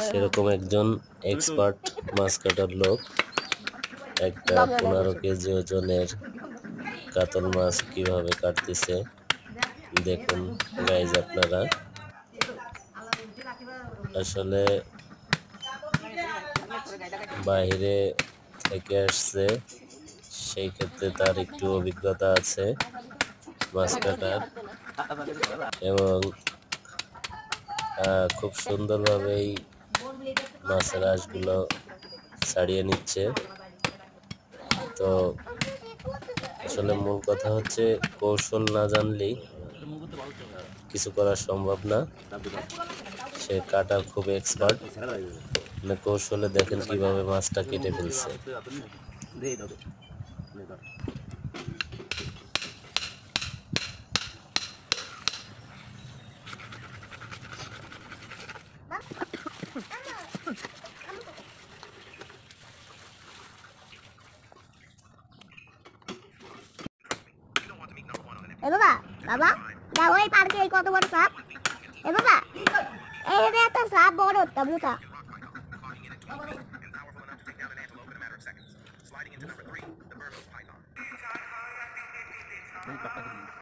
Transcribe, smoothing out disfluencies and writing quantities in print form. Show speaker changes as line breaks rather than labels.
সেরকম একজন এক্সপার্ট মাছ কাটার লোক একটা 15 কেজি ওজনের কাতল মাছ কিভাবে কাটতেছে দেখুন গাইজ আপনারা। আসলে বাইরে থেকে আসছে, সেই ক্ষেত্রে তার একটু অভিজ্ঞতা আছে মাছ কাটার এবং খুব সুন্দরভাবেই মাছের আঁশগুলো ছাড়িয়ে নিচ্ছে। তো আসলে মূল কথা হচ্ছে কৌশল না জানলেই কিছু করা সম্ভব না। সে কাটার খুব এক্সপার্ট, মানে কৌশলে দেখেন কিভাবে মাছটা কেটে ফেলছে।
এ বাবা, বাবা দেখো এই পার্কে এই কত বড় সাপ। এ বাবা, এই একটা সাপ বড় একটা মোটা।